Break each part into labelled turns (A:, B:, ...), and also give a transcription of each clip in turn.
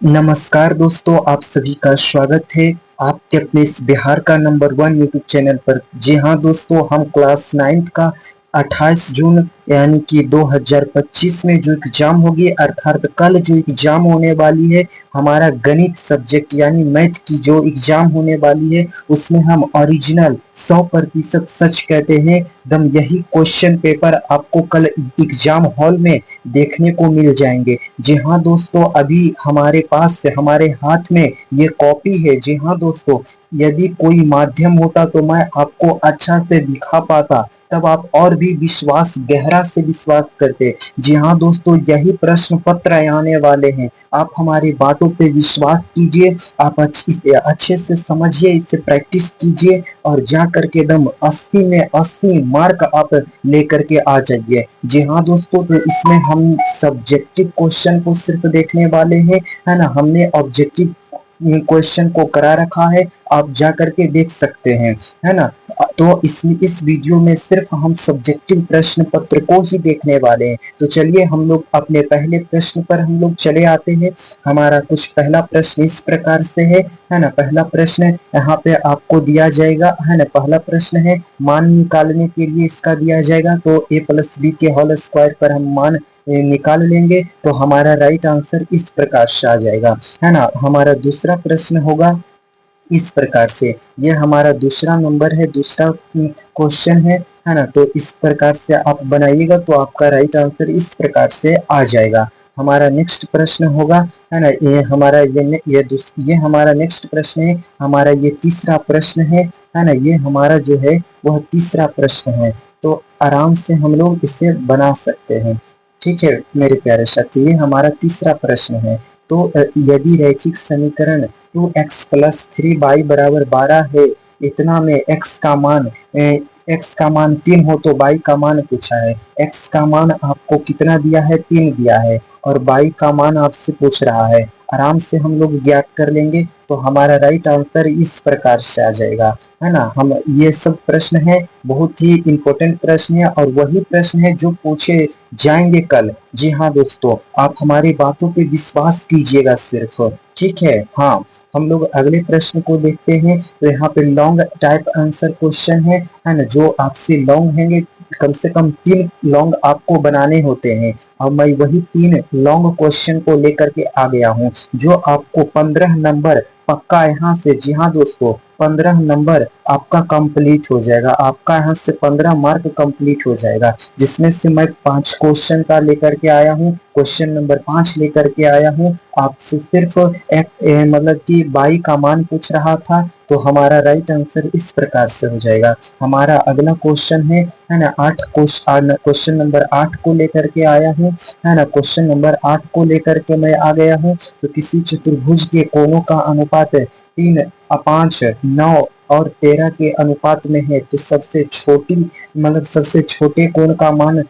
A: नमस्कार दोस्तों, आप सभी का स्वागत है आपके अपने इस बिहार का नंबर 1 यूट्यूब चैनल पर। जी हाँ दोस्तों, हम क्लास 9th का 28 जून यानी कि 2025 में जो एग्जाम होगी, अर्थात कल जो एग्जाम होने वाली है, हमारा गणित सब्जेक्ट यानी मैथ की जो एग्जाम होने वाली है, उसमें हम ओरिजिनल 100% सच कहते हैं एकदम यही क्वेश्चन पेपर आपको कल एग्जाम हॉल में देखने को मिल जाएंगे। जी हाँ दोस्तों, अभी हमारे पास से हमारे हाथ में ये कॉपी है। जी हाँ दोस्तों, यदि कोई माध्यम होता तो मैं आपको अच्छा से दिखा पाता, तब आप और भी विश्वास गहरा से विश्वास करते। जी हाँ दोस्तों, यही प्रश्न पत्र आने वाले हैं। आप हमारी बातों पे विश्वास कीजिए, आप इसे अच्छे से समझिए, इसे प्रैक्टिस कीजिए और जा करके एकदम 80 में 80 मार्क आप लेकर के आ जाइए। जी हाँ दोस्तों, तो इसमें हम सब्जेक्टिव क्वेश्चन को सिर्फ देखने वाले हैं, है ना। हमने ऑब्जेक्टिव क्वेश्चन को करा रखा है, आप जा करके देख सकते हैं, है ना। तो इस वीडियो में सिर्फ हम सब्जेक्टिव प्रश्न पत्र को ही देखने वाले हैं। तो चलिए हम लोग अपने पहले प्रश्न पर हम लोग चले आते हैं। हमारा कुछ पहला प्रश्न इस प्रकार से है ना। पहला प्रश्न यहाँ पे आपको दिया जाएगा, है ना। पहला प्रश्न है, मान निकालने के लिए इसका दिया जाएगा, तो a+b के होल स्क्वायर पर हम मान निकाल लेंगे, तो हमारा राइट आंसर इस प्रकार से आ जाएगा, है ना। हमारा दूसरा प्रश्न होगा इस प्रकार से, ये हमारा दूसरा नंबर है, दूसरा क्वेश्चन है ना। तो इस प्रकार से आप बनाइएगा तो आपका राइट आंसर इस प्रकार से आ जाएगा। हमारा नेक्स्ट प्रश्न होगा, है ना। ये हमारा नेक्स्ट प्रश्न है, हमारा ये तीसरा प्रश्न है ना। ये हमारा जो है वह तीसरा प्रश्न है, तो आराम से हम लोग इसे बना सकते हैं। ठीक है मेरे प्यारे साथी, ये हमारा तीसरा प्रश्न है। तो यदि रैखिक समीकरण 2x+3y बराबर 12 है, इतना में x का मान 3 हो तो y का मान पूछा है। x का मान आपको कितना दिया है, 3 दिया है, और y का मान आपसे पूछ रहा है। आराम से हम लोग ज्ञात कर लेंगे तो हमारा राइट आंसर इस प्रकार से आ जाएगा, है ना। हम ये सब प्रश्न है, बहुत ही इंपॉर्टेंट प्रश्न है, और वही प्रश्न है जो पूछे जाएंगे कल। जी हाँ दोस्तों, आप हमारी बातों पे विश्वास कीजिएगा सिर्फ, ठीक है। हाँ, हम लोग अगले प्रश्न को देखते हैं। तो यहाँ पे लॉन्ग टाइप आंसर क्वेश्चन है ना। जो आपसे लॉन्ग हैंगे, कम से कम 3 लॉन्ग आपको बनाने होते हैं, और मैं वही 3 लॉन्ग क्वेश्चन को लेकर के आ गया हूँ, जो आपको 15 नंबर पक्का यहाँ से। जी हाँ दोस्तों, 15 नंबर आपका कंप्लीट हो जाएगा, आपका यहाँ से 15 मार्क कंप्लीट हो जाएगा, जिसमें से मैं 5 क्वेश्चन का लेकर के आया हूँ, क्वेश्चन नंबर 5 लेकर के आया हूँ। आपसे सिर्फ मतलब कि बाई का मान पूछ रहा था, तो हमारा राइट आंसर इस प्रकार से हो जाएगा। हमारा अगला क्वेश्चन है ना, क्वेश्चन नंबर 8 को लेकर के आया हूँ, है ना। क्वेश्चन नंबर 8 को लेकर के मैं आ गया हूँ। तो किसी चतुर्भुज के कोणों का अनुपात 3, 5, 9 और 13 के अनुपात में है, तो सबसे छोटी मतलब सबसे छोटे कोण का मान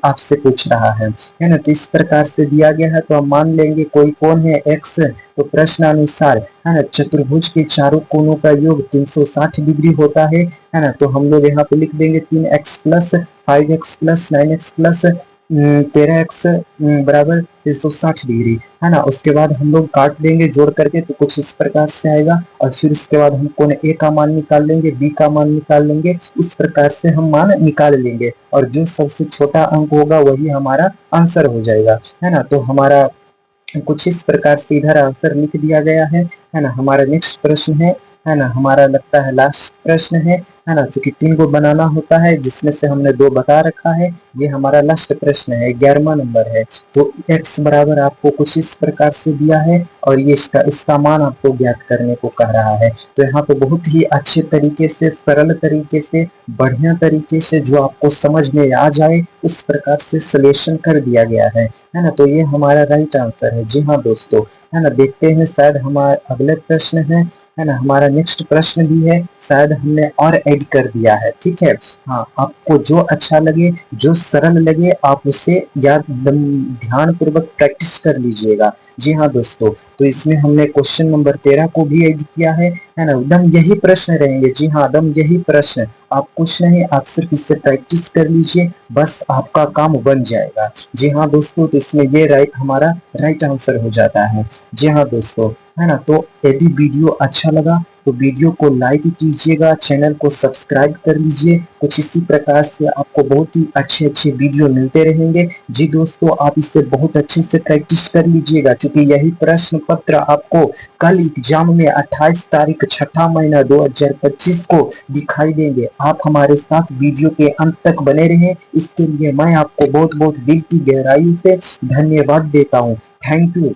A: आपसे पूछ रहा है ना। तो इस प्रकार से दिया गया है, तो हम मान लेंगे कोई कोण है x, तो प्रश्न अनुसार, है ना, चतुर्भुज के चारों कोणों का योग 360 डिग्री होता है ना। तो हम लोग यहाँ पे लिख देंगे 3x+5x+9x+ 13x बराबर 360 डिग्री, है ना। उसके बाद हम लोग काट देंगे जोड़ करके, तो कुछ इस प्रकार से आएगा, और फिर उसके बाद हम कोण ए का मान निकाल लेंगे, बी का मान निकाल लेंगे, इस प्रकार से हम मान निकाल लेंगे, और जो सबसे छोटा अंक होगा वही हमारा आंसर हो जाएगा, है ना। तो हमारा कुछ इस प्रकार से इधर आंसर लिख दिया गया है ना। हमारा नेक्स्ट प्रश्न है ना, हमारा लगता है लास्ट प्रश्न है ना। क्योंकि 3 को बनाना होता है, जिसमें से हमने 2 बता रखा है। ये हमारा लास्ट प्रश्न है, 11वां नंबर है। तो x बराबर आपको कुछ इस प्रकार से दिया है, और ये इसका मान आपको ज्ञात करने को कह रहा है। तो यहाँ पे बहुत ही अच्छे तरीके से, सरल तरीके से, बढ़िया तरीके से, जो आपको समझ में आ जाए उस प्रकार से सॉल्यूशन कर दिया गया है ना। तो ये हमारा राइट आंसर है। जी हाँ दोस्तों, है ना। देखते हैं, शायद हमारा अगले प्रश्न है ना। हमारा नेक्स्ट प्रश्न भी है, शायद हमने और ऐड कर दिया है, ठीक है। हाँ, आपको जो अच्छा लगे, जो सरल लगे, आप उसे याद ध्यान पूर्वक प्रैक्टिस कर लीजिएगा। जी हाँ दोस्तों, तो इसमें हमने क्वेश्चन नंबर 13 को भी ऐड किया है ना। एकदम यही प्रश्न रहेंगे, जी हाँ, एकदम यही प्रश्न आप कुछ नहीं, आप सिर्फ इससे प्रैक्टिस कर लीजिए, बस आपका काम बन जाएगा। जी हाँ दोस्तों, तो इसमें ये हमारा राइट आंसर हो जाता है। जी हाँ दोस्तों, है ना। तो यदि वीडियो अच्छा लगा तो वीडियो को लाइक कीजिएगा, चैनल को सब्सक्राइब कर लीजिए। कुछ इसी प्रकार से आपको बहुत ही अच्छे अच्छे वीडियो मिलते रहेंगे। जी दोस्तों, आप इससे बहुत अच्छे से प्रैक्टिस कर लीजिएगा, क्योंकि यही प्रश्न पत्र आपको कल एग्जाम में 28 तारीख 6ठा महीना 2025 को दिखाई देंगे। आप हमारे साथ वीडियो के अंत तक बने रहें, इसके लिए मैं आपको बहुत बहुत दिल की गहराई से धन्यवाद देता हूँ। Thank you.